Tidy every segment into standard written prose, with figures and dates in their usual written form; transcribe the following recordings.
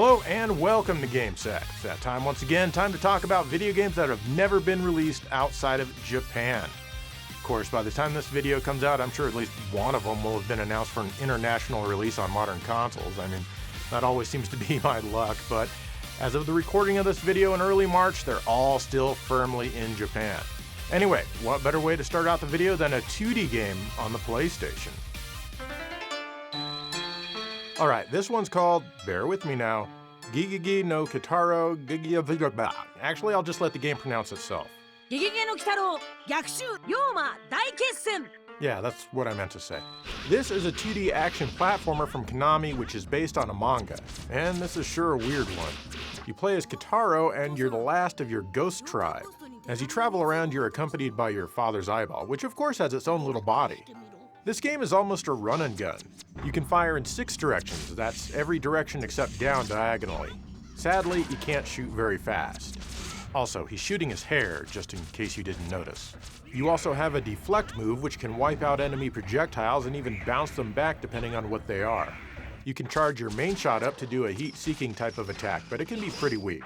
Hello and welcome to GameSec. It's that time once again, time to talk about video games that have never been released outside of Japan. Of course, by the time this video comes out, I'm sure at least one of them will have been announced for an international release on modern consoles. I mean, that always seems to be my luck, but as of the recording of this video in early March, they're all still firmly in Japan. Anyway, what better way to start out the video than a 2D game on the PlayStation? Alright, this one's called, bear with me now, Gigigi no Kitaro Gigigi. Actually, I'll just let the game pronounce itself. Gigigi no Kitaro Gyakushu Ryoma Daiketsen. Yeah, that's what I meant to say. This is a 2D action platformer from Konami, which is based on a manga. And this is sure a weird one. You play as Kitaro, and you're the last of your ghost tribe. As you travel around, you're accompanied by your father's eyeball, which of course has its own little body. This game is almost a run and gun. You can fire in 6 directions, that's every direction except down diagonally. Sadly, you can't shoot very fast. Also, he's shooting his hair, just in case you didn't notice. You also have a deflect move which can wipe out enemy projectiles and even bounce them back depending on what they are. You can charge your main shot up to do a heat-seeking type of attack, but it can be pretty weak.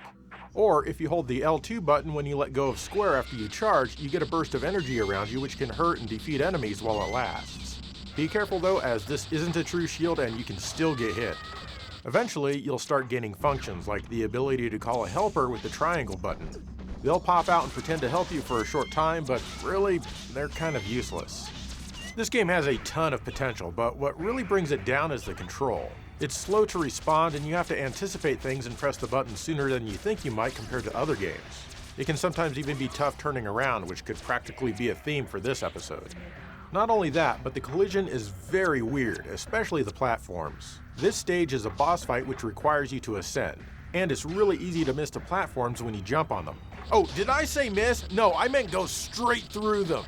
Or, if you hold the L2 button when you let go of square after you charge, you get a burst of energy around you which can hurt and defeat enemies while it lasts. Be careful though, as this isn't a true shield and you can still get hit. Eventually, you'll start gaining functions like the ability to call a helper with the triangle button. They'll pop out and pretend to help you for a short time, but really, they're kind of useless. This game has a ton of potential, but what really brings it down is the control. It's slow to respond and you have to anticipate things and press the button sooner than you think you might compared to other games. It can sometimes even be tough turning around, which could practically be a theme for this episode. Not only that, but the collision is very weird, especially the platforms. This stage is a boss fight which requires you to ascend, and it's really easy to miss the platforms when you jump on them. Oh, did I say miss? No, I meant go straight through them.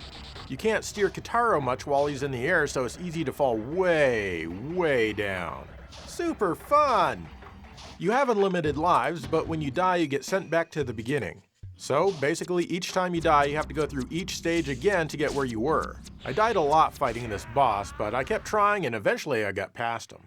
You can't steer Kitaro much while he's in the air, so it's easy to fall way down. Super fun! You have unlimited lives, but when you die you get sent back to the beginning. So, basically each time you die you have to go through each stage again to get where you were. I died a lot fighting this boss, but I kept trying and eventually I got past him.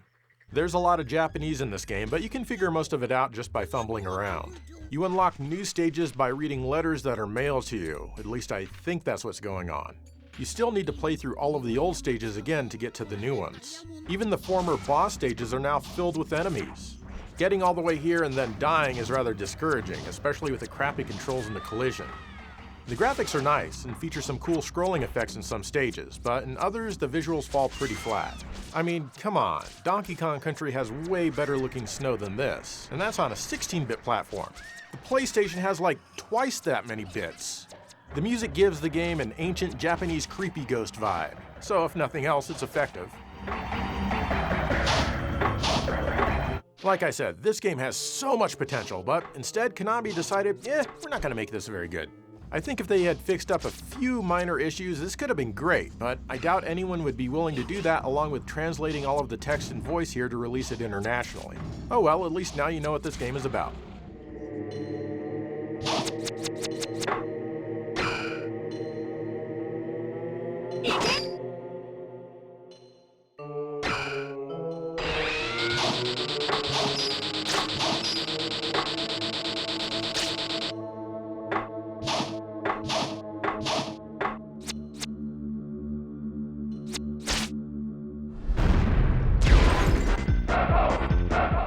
There's a lot of Japanese in this game, but you can figure most of it out just by fumbling around. You unlock new stages by reading letters that are mailed to you, at least I think that's what's going on. You still need to play through all of the old stages again to get to the new ones. Even the former boss stages are now filled with enemies. Getting all the way here and then dying is rather discouraging, especially with the crappy controls in the collision. The graphics are nice and feature some cool scrolling effects in some stages, but in others the visuals fall pretty flat. I mean, come on, Donkey Kong Country has way better looking snow than this, and that's on a 16-bit platform. The PlayStation has like twice that many bits. The music gives the game an ancient Japanese creepy ghost vibe, so if nothing else, it's effective. Like I said, this game has so much potential, but instead Konami decided, we're not gonna make this very good. I think if they had fixed up a few minor issues, this could have been great, but I doubt anyone would be willing to do that along with translating all of the text and voice here to release it internationally. Oh well, at least now you know what this game is about.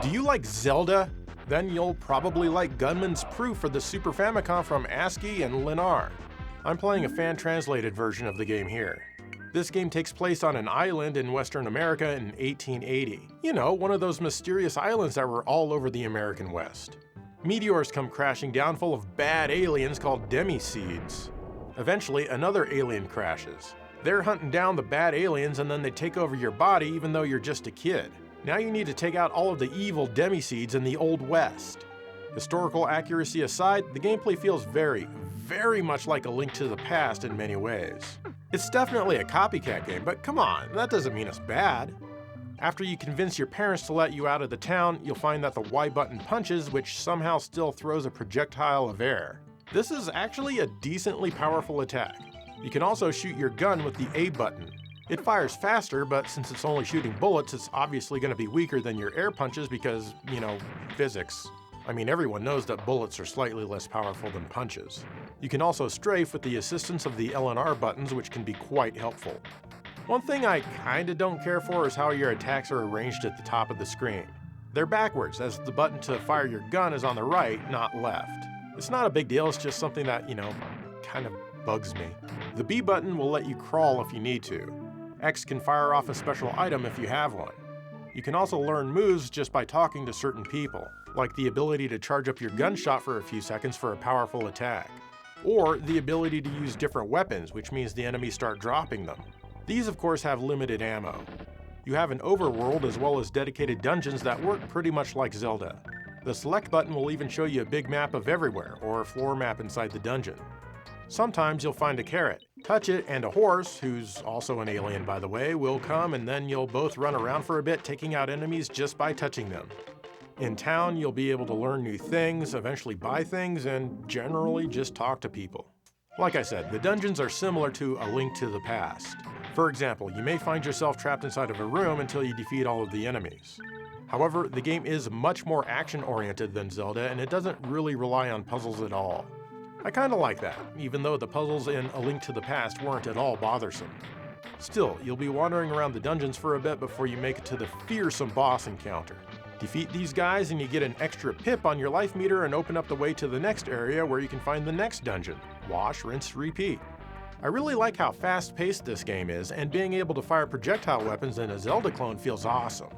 Do you like Zelda? Then you'll probably like Gunman's Proof for the Super Famicom from ASCII and Linar. I'm playing a fan-translated version of the game here. This game takes place on an island in Western America in 1880. You know, one of those mysterious islands that were all over the American West. Meteors come crashing down full of bad aliens called demi-seeds. Eventually, another alien crashes. They're hunting down the bad aliens and then they take over your body even though you're just a kid. Now you need to take out all of the evil demi-seeds in the Old West. Historical accuracy aside, the gameplay feels very much like A Link to the Past in many ways. It's definitely a copycat game, but come on, that doesn't mean it's bad. After you convince your parents to let you out of the town, you'll find that the Y button punches, which somehow still throws a projectile of air. This is actually a decently powerful attack. You can also shoot your gun with the A button. It fires faster, but since it's only shooting bullets, it's obviously going to be weaker than your air punches because, physics. I mean, everyone knows that bullets are slightly less powerful than punches. You can also strafe with the assistance of the L and R buttons, which can be quite helpful. One thing I kinda don't care for is how your attacks are arranged at the top of the screen. They're backwards, as the button to fire your gun is on the right, not left. It's not a big deal, it's just something that, kind of bugs me. The B button will let you crawl if you need to. X can fire off a special item if you have one. You can also learn moves just by talking to certain people, like the ability to charge up your gunshot for a few seconds for a powerful attack, or the ability to use different weapons, which means the enemies start dropping them. These of course have limited ammo. You have an overworld as well as dedicated dungeons that work pretty much like Zelda. The select button will even show you a big map of everywhere, or a floor map inside the dungeon. Sometimes you'll find a carrot. Touch it and a horse, who's also an alien by the way, will come and then you'll both run around for a bit taking out enemies just by touching them. In town, you'll be able to learn new things, eventually buy things, and generally just talk to people. Like I said, the dungeons are similar to A Link to the Past. For example, you may find yourself trapped inside of a room until you defeat all of the enemies. However, the game is much more action-oriented than Zelda, and it doesn't really rely on puzzles at all. I kinda like that, even though the puzzles in A Link to the Past weren't at all bothersome. Still, you'll be wandering around the dungeons for a bit before you make it to the fearsome boss encounter. Defeat these guys and you get an extra pip on your life meter and open up the way to the next area where you can find the next dungeon. Wash, rinse, repeat. I really like how fast-paced this game is, and being able to fire projectile weapons in a Zelda clone feels awesome.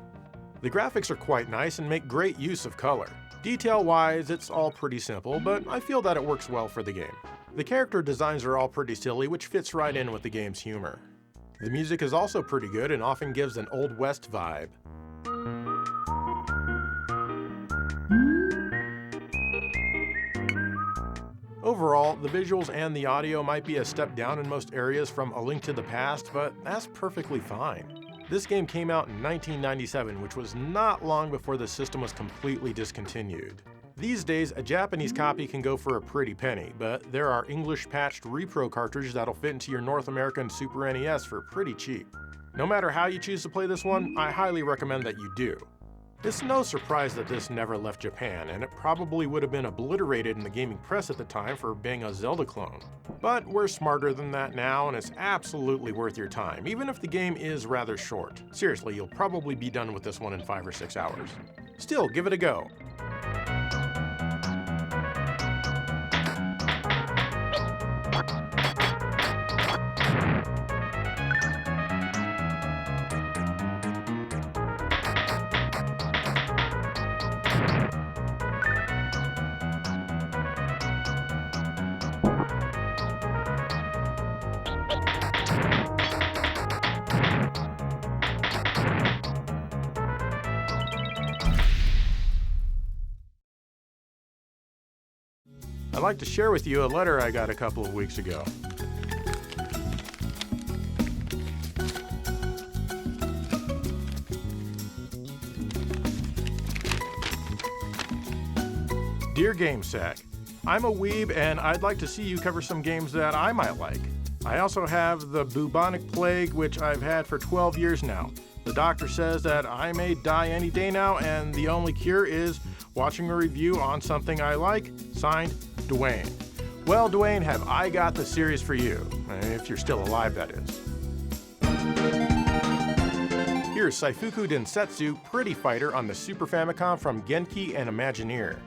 The graphics are quite nice and make great use of color. Detail-wise, it's all pretty simple, but I feel that it works well for the game. The character designs are all pretty silly, which fits right in with the game's humor. The music is also pretty good and often gives an Old West vibe. Overall, the visuals and the audio might be a step down in most areas from A Link to the Past, but that's perfectly fine. This game came out in 1997, which was not long before the system was completely discontinued. These days, a Japanese copy can go for a pretty penny, but there are English-patched repro cartridges that'll fit into your North American Super NES for pretty cheap. No matter how you choose to play this one, I highly recommend that you do. It's no surprise that this never left Japan, and it probably would have been obliterated in the gaming press at the time for being a Zelda clone. But we're smarter than that now, and it's absolutely worth your time, even if the game is rather short. Seriously, you'll probably be done with this one in 5 or 6 hours. Still, give it a go. I'd like to share with you a letter I got a couple of weeks ago. Dear GameSack, I'm a weeb and I'd like to see you cover some games that I might like. I also have the bubonic plague, which I've had for 12 years now. The doctor says that I may die any day now, and the only cure is watching a review on something I like. Signed, Dwayne. Well, Dwayne, have I got the series for you. If you're still alive, that is. Here's Saifuku Densetsu Pretty Fighter on the Super Famicom from Genki and Imagineer.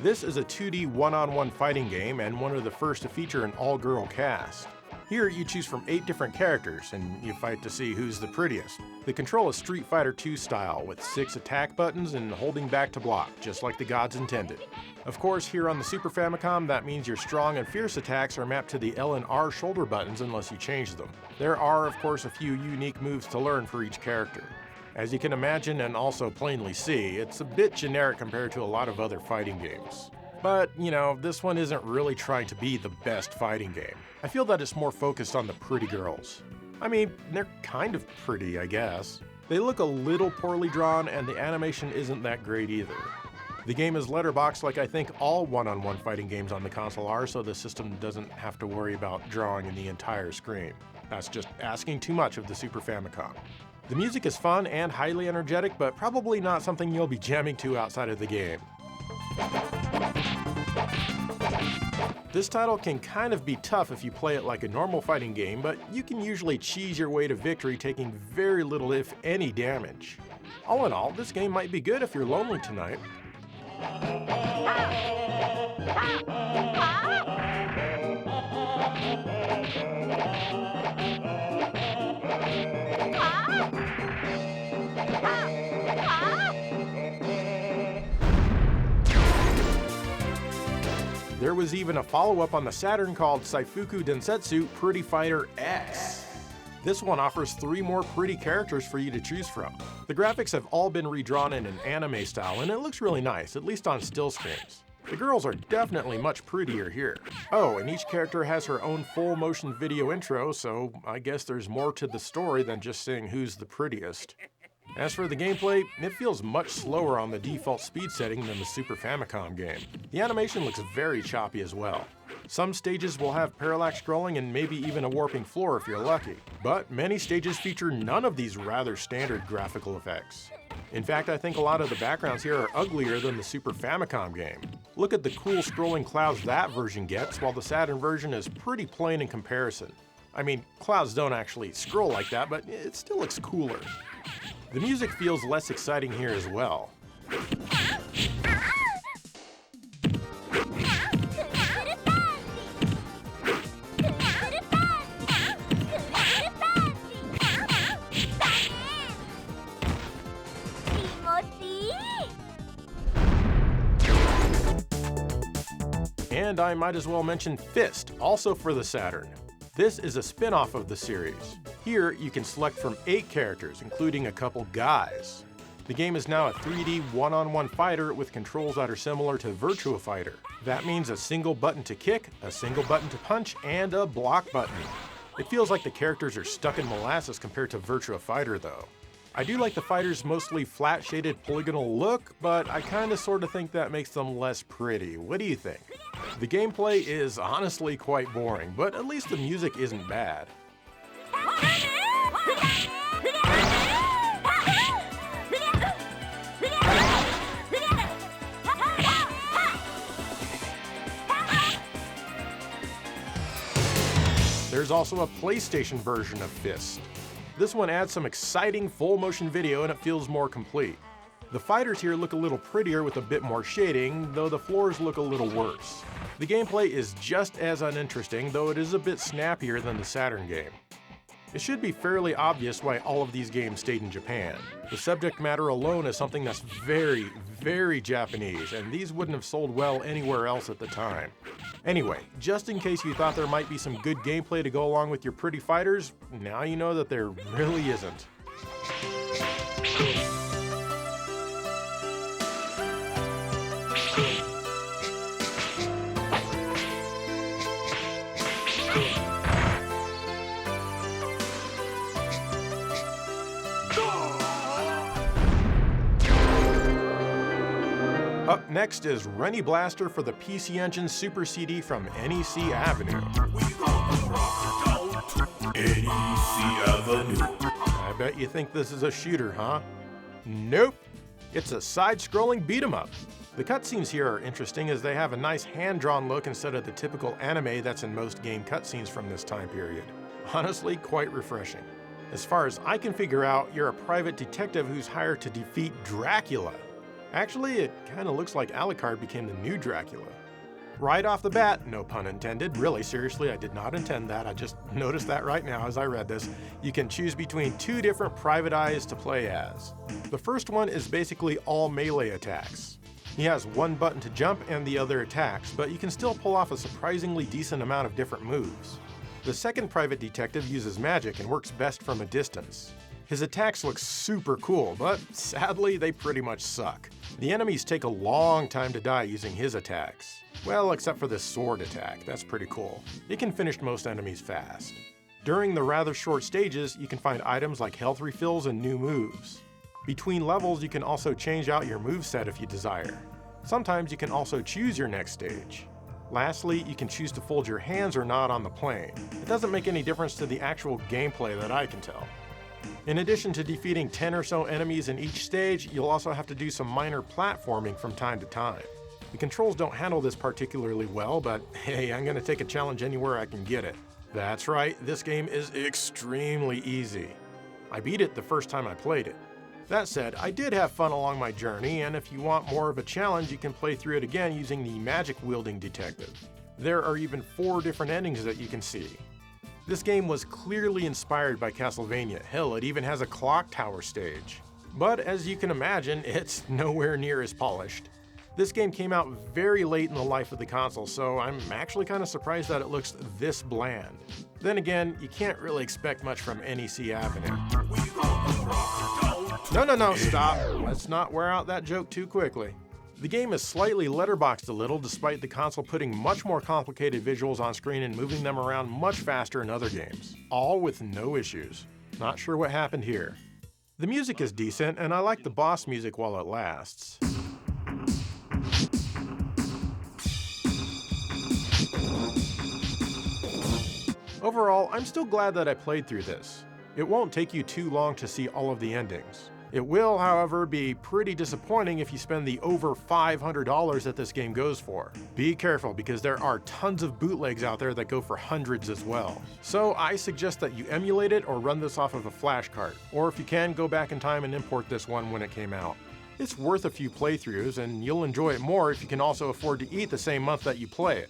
This is a 2D one-on-one fighting game and one of the first to feature an all-girl cast. Here you choose from 8 different characters and you fight to see who's the prettiest. The control is Street Fighter II style with 6 attack buttons and holding back to block, just like the gods intended. Of course, here on the Super Famicom, that means your strong and fierce attacks are mapped to the L and R shoulder buttons unless you change them. There are, of course, a few unique moves to learn for each character. As you can imagine and also plainly see, it's a bit generic compared to a lot of other fighting games. But, this one isn't really trying to be the best fighting game. I feel that it's more focused on the pretty girls. I mean, they're kind of pretty, I guess. They look a little poorly drawn and the animation isn't that great either. The game is letterboxed like I think all one-on-one fighting games on the console are, so the system doesn't have to worry about drawing in the entire screen. That's just asking too much of the Super Famicom. The music is fun and highly energetic, but probably not something you'll be jamming to outside of the game. This title can kind of be tough if you play it like a normal fighting game, but you can usually cheese your way to victory taking very little if any damage. All in all, this game might be good if you're lonely tonight. There was even a follow-up on the Saturn called Saifuku Densetsu Pretty Fighter X. This one offers 3 more pretty characters for you to choose from. The graphics have all been redrawn in an anime style, and it looks really nice, at least on still screens. The girls are definitely much prettier here. Oh, and each character has her own full motion video intro, so I guess there's more to the story than just saying who's the prettiest. As for the gameplay, it feels much slower on the default speed setting than the Super Famicom game. The animation looks very choppy as well. Some stages will have parallax scrolling and maybe even a warping floor if you're lucky, but many stages feature none of these rather standard graphical effects. In fact, I think a lot of the backgrounds here are uglier than the Super Famicom game. Look at the cool scrolling clouds that version gets, while the Saturn version is pretty plain in comparison. I mean, clouds don't actually scroll like that, but it still looks cooler. The music feels less exciting here as well. And I might as well mention Fist, also for the Saturn. This is a spin-off of the series. Here, you can select from 8 characters, including a couple guys. The game is now a 3D one-on-one fighter with controls that are similar to Virtua Fighter. That means a single button to kick, a single button to punch, and a block button. It feels like the characters are stuck in molasses compared to Virtua Fighter though. I do like the fighters' mostly flat-shaded polygonal look, but I kinda sorta think that makes them less pretty. What do you think? The gameplay is honestly quite boring, but at least the music isn't bad. There's also a PlayStation version of Fist. This one adds some exciting full motion video and it feels more complete. The fighters here look a little prettier with a bit more shading, though the floors look a little worse. The gameplay is just as uninteresting, though it is a bit snappier than the Saturn game. It should be fairly obvious why all of these games stayed in Japan. The subject matter alone is something that's very, very Japanese, and these wouldn't have sold well anywhere else at the time. Anyway, just in case you thought there might be some good gameplay to go along with your pretty fighters, now you know that there really isn't. Up next is Rennie Blaster for the PC Engine Super CD from NEC Avenue. NEC Avenue. I bet you think this is a shooter, huh? Nope. It's a side-scrolling beat-em-up. The cutscenes here are interesting as they have a nice hand-drawn look instead of the typical anime that's in most game cutscenes from this time period. Honestly, quite refreshing. As far as I can figure out, you're a private detective who's hired to defeat Dracula. Actually, it kinda looks like Alucard became the new Dracula. Right off the bat, no pun intended, really seriously, I did not intend that, I just noticed that right now as I read this, you can choose between 2 different private eyes to play as. The first one is basically all melee attacks. He has one button to jump and the other attacks, but you can still pull off a surprisingly decent amount of different moves. The second private detective uses magic and works best from a distance. His attacks look super cool, but sadly they pretty much suck. The enemies take a long time to die using his attacks. Well, except for this sword attack, that's pretty cool. It can finish most enemies fast. During the rather short stages, you can find items like health refills and new moves. Between levels, you can also change out your moveset if you desire. Sometimes you can also choose your next stage. Lastly, you can choose to fold your hands or not on the plane. It doesn't make any difference to the actual gameplay that I can tell. In addition to defeating 10 or so enemies in each stage, you'll also have to do some minor platforming from time to time. The controls don't handle this particularly well, but hey, I'm gonna take a challenge anywhere I can get it. That's right, this game is extremely easy. I beat it the first time I played it. That said, I did have fun along my journey, and if you want more of a challenge, you can play through it again using the magic-wielding detective. There are even 4 different endings that you can see. This game was clearly inspired by Castlevania. Hell, it even has a clock tower stage. But as you can imagine, it's nowhere near as polished. This game came out very late in the life of the console, so I'm actually kind of surprised that it looks this bland. Then again, you can't really expect much from NEC Avenue. No, stop. Let's not wear out that joke too quickly. The game is slightly letterboxed a little, despite the console putting much more complicated visuals on screen and moving them around much faster in other games, all with no issues. Not sure what happened here. The music is decent, and I like the boss music while it lasts. Overall, I'm still glad that I played through this. It won't take you too long to see all of the endings. It will, however, be pretty disappointing if you spend the over $500 that this game goes for. Be careful, because there are tons of bootlegs out there that go for hundreds as well. So I suggest that you emulate it or run this off of a flash cart, or if you can, go back in time and import this one when it came out. It's worth a few playthroughs, and you'll enjoy it more if you can also afford to eat the same month that you play it.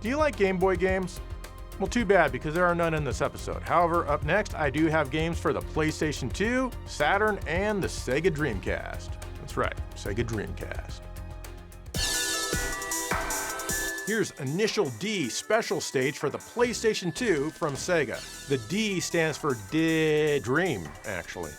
Do you like Game Boy games? Well, too bad, because there are none in this episode. However, up next, I do have games for the PlayStation 2, Saturn, and the Sega Dreamcast. That's right, Sega Dreamcast. Here's Initial D Special Stage for the PlayStation 2 from Sega. The D stands for Dream, actually.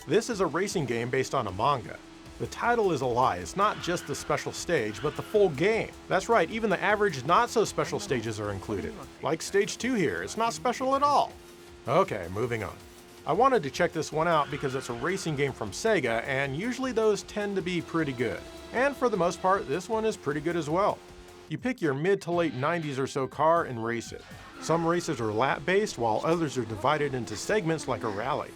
This is a racing game based on a manga. The title is a lie. It's not just the special stage, but the full game. That's right, even the average not-so-special stages are included. Like Stage 2 here, it's not special at all. Okay, moving on. I wanted to check this one out because it's a racing game from Sega, and usually those tend to be pretty good. And for the most part, this one is pretty good as well. You pick your mid to late 90s or so car and race it. Some races are lap-based, while others are divided into segments like a rally.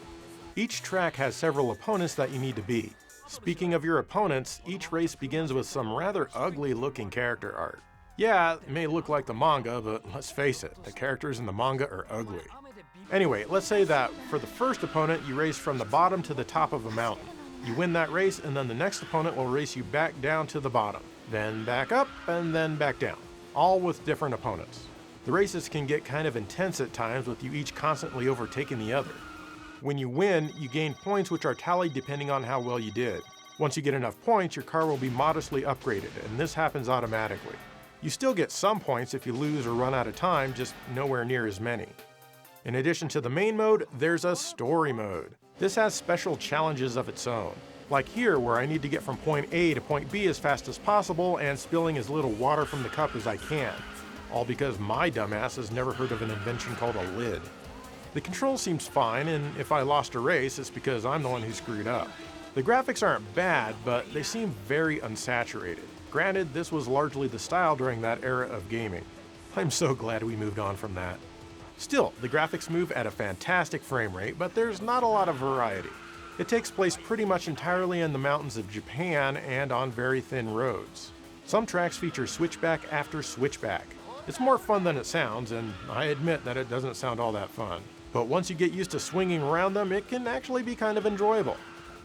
Each track has several opponents that you need to beat. Speaking of your opponents, each race begins with some rather ugly-looking character art. Yeah, it may look like the manga, but let's face it, the characters in the manga are ugly. Anyway, let's say that for the first opponent, you race from the bottom to the top of a mountain. You win that race, and then the next opponent will race you back down to the bottom, then back up, and then back down, all with different opponents. The races can get kind of intense at times, with you each constantly overtaking the other. When you win, you gain points which are tallied depending on how well you did. Once you get enough points, your car will be modestly upgraded, and this happens automatically. You still get some points if you lose or run out of time, just nowhere near as many. In addition to the main mode, there's a story mode. This has special challenges of its own. Like here, where I need to get from point A to point B as fast as possible and spilling as little water from the cup as I can. All because my dumbass has never heard of an invention called a lid. The control seems fine, and if I lost a race, it's because I'm the one who screwed up. The graphics aren't bad, but they seem very unsaturated. Granted, this was largely the style during that era of gaming. I'm so glad we moved on from that. Still, the graphics move at a fantastic frame rate, but there's not a lot of variety. It takes place pretty much entirely in the mountains of Japan and on very thin roads. Some tracks feature switchback after switchback. It's more fun than it sounds, and I admit that it doesn't sound all that fun. But once you get used to swinging around them, it can actually be kind of enjoyable.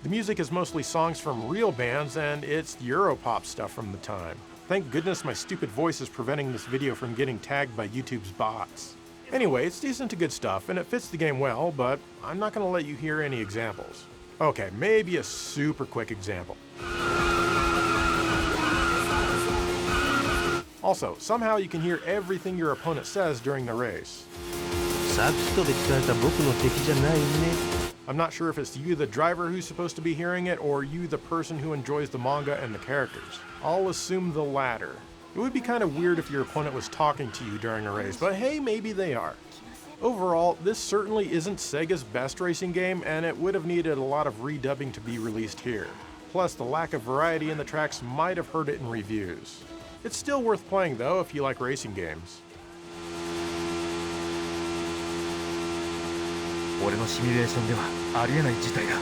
The music is mostly songs from real bands, and it's Europop stuff from the time. Thank goodness my stupid voice is preventing this video from getting tagged by YouTube's bots. Anyway, it's decent to good stuff, and it fits the game well, but I'm not going to let you hear any examples. Okay, maybe a super quick example. Also, somehow you can hear everything your opponent says during the race. サーキットで聞かれた僕の敵じゃないね。 I'm not sure if it's you, the driver, who's supposed to be hearing it, or you, the person who enjoys the manga and the characters. I'll assume the latter. It would be kind of weird if your opponent was talking to you during a race, but hey, maybe they are. Overall, this certainly isn't Sega's best racing game, and it would have needed a lot of redubbing to be released here. Plus, the lack of variety in the tracks might have hurt it in reviews. It's still worth playing though if you like racing games. 俺のシミュレーションではありえない事態だ。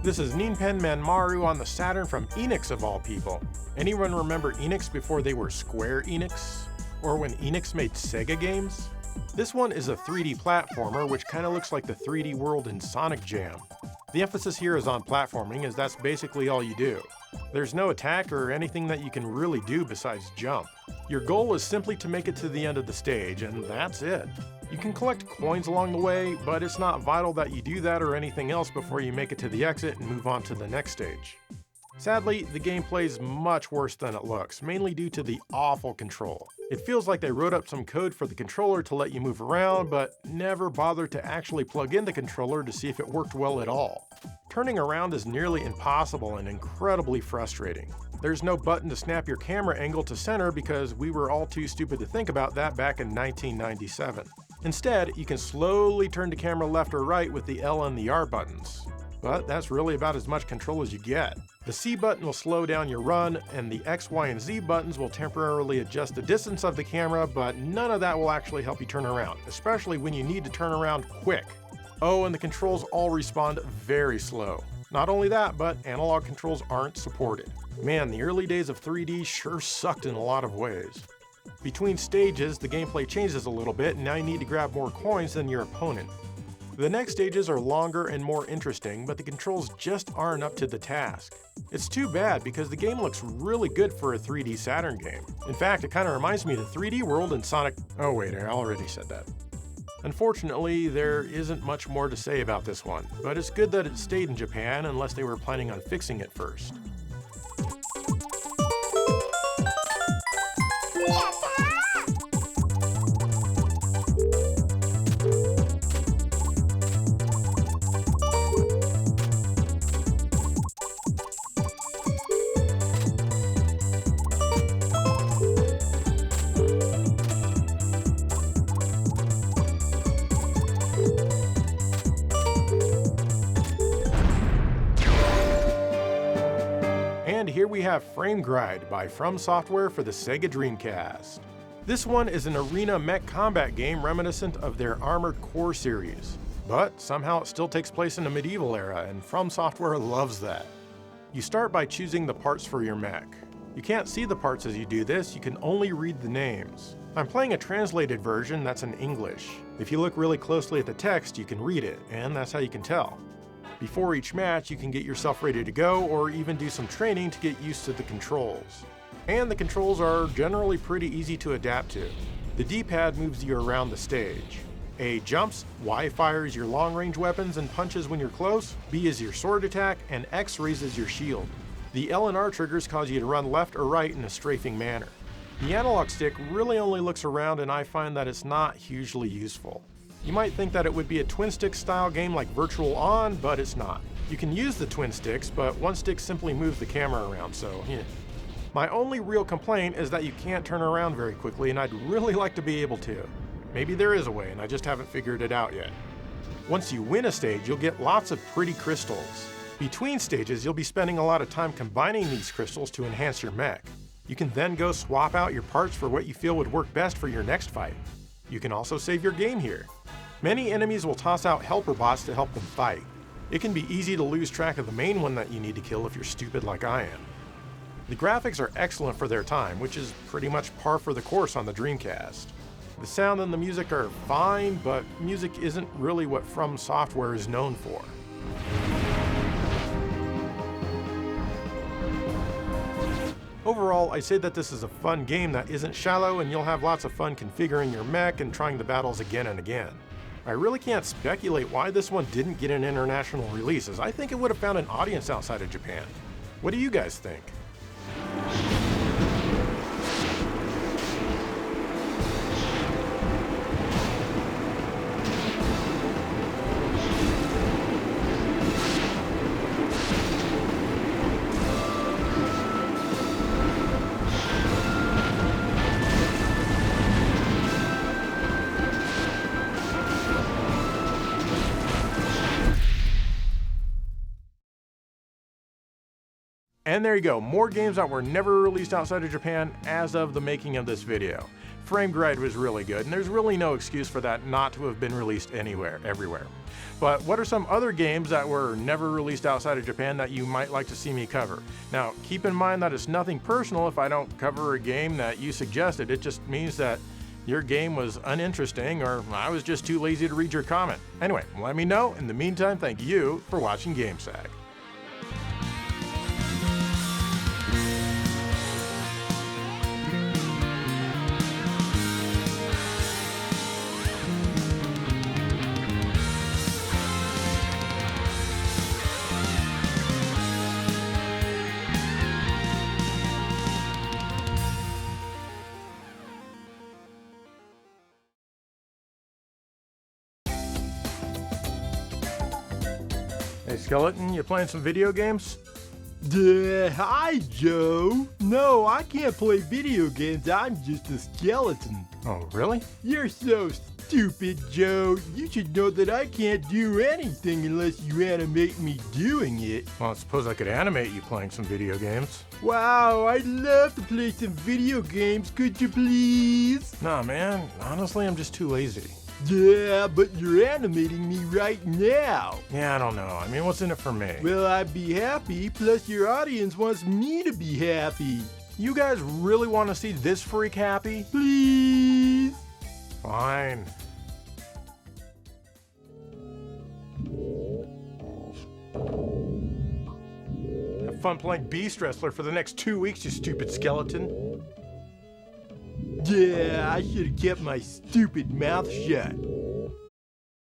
This is Ninpen Manmaru on the Saturn from Enix of all people. Anyone remember Enix before they were Square Enix? Or when Enix made Sega games? This one is a 3D platformer which kinda looks like the 3D world in Sonic Jam. The emphasis here is on platforming, as that's basically all you do. There's no attack or anything that you can really do besides jump. Your goal is simply to make it to the end of the stage, and that's it. You can collect coins along the way, but it's not vital that you do that or anything else before you make it to the exit and move on to the next stage. Sadly, the gameplay is much worse than it looks, mainly due to the awful control. It feels like they wrote up some code for the controller to let you move around, but never bothered to actually plug in the controller to see if it worked well at all. Turning around is nearly impossible and incredibly frustrating. There's no button to snap your camera angle to center because we were all too stupid to think about that back in 1997. Instead, you can slowly turn the camera left or right with the L and the R buttons. But that's really about as much control as you get. The C button will slow down your run, and the X, Y, and Z buttons will temporarily adjust the distance of the camera, but none of that will actually help you turn around, especially when you need to turn around quick. Oh, and the controls all respond very slow. Not only that, but analog controls aren't supported. Man, the early days of 3D sure sucked in a lot of ways. Between stages, the gameplay changes a little bit, and now you need to grab more coins than your opponent. The next stages are longer and more interesting, but the controls just aren't up to the task. It's too bad because the game looks really good for a 3D Saturn game. In fact, it kind of reminds me of the 3D world in Sonic... Oh wait, I already said that. Unfortunately, there isn't much more to say about this one, but it's good that it stayed in Japan unless they were planning on fixing it first. And here we have Frame Gride by From Software for the Sega Dreamcast. This one is an arena mech combat game reminiscent of their Armored Core series, but somehow it still takes place in the medieval era, and From Software loves that. You start by choosing the parts for your mech. You can't see the parts as you do this, you can only read the names. I'm playing a translated version that's in English. If you look really closely at the text, you can read it, and that's how you can tell. Before each match, you can get yourself ready to go, or even do some training to get used to the controls. And the controls are generally pretty easy to adapt to. The D-pad moves you around the stage. A jumps, Y fires your long-range weapons and punches when you're close, B is your sword attack, and X raises your shield. The L and R triggers cause you to run left or right in a strafing manner. The analog stick really only looks around, and I find that it's not hugely useful. You might think that it would be a twin stick style game like Virtual On, but it's not. You can use the twin sticks, but one stick simply moves the camera around, so yeah. My only real complaint is that you can't turn around very quickly, and I'd really like to be able to. Maybe there is a way, and I just haven't figured it out yet. Once you win a stage, you'll get lots of pretty crystals. Between stages, you'll be spending a lot of time combining these crystals to enhance your mech. You can then go swap out your parts for what you feel would work best for your next fight. You can also save your game here. Many enemies will toss out helper bots to help them fight. It can be easy to lose track of the main one that you need to kill if you're stupid like I am. The graphics are excellent for their time, which is pretty much par for the course on the Dreamcast. The sound and the music are fine, but music isn't really what From Software is known for. Overall, I say that this is a fun game that isn't shallow, and you'll have lots of fun configuring your mech and trying the battles again and again. I really can't speculate why this one didn't get an international release, as I think it would have found an audience outside of Japan. What do you guys think? And there you go, more games that were never released outside of Japan as of the making of this video. Frame Gride was really good, and there's really no excuse for that not to have been released everywhere. But what are some other games that were never released outside of Japan that you might like to see me cover? Now, keep in mind that it's nothing personal if I don't cover a game that you suggested. It just means that your game was uninteresting, or I was just too lazy to read your comment. Anyway, let me know. In the meantime, thank you for watching GameSag. Hey Skeleton, you playing some video games? Hi, Joe. No, I can't play video games. I'm just a skeleton. Oh, really? You're so stupid, Joe. You should know that I can't do anything unless you animate me doing it. Well, I suppose I could animate you playing some video games. Wow, I'd love to play some video games. Could you please? Nah, man. Honestly, I'm just too lazy. Yeah, but you're animating me right now. Yeah, I don't know. I mean, what's in it for me? Well, I'd be happy, plus your audience wants me to be happy. You guys really want to see this freak happy? Please? Fine. Have fun playing Beast Wrestler for the next 2 weeks, you stupid skeleton. Yeah, I should have kept my stupid mouth shut.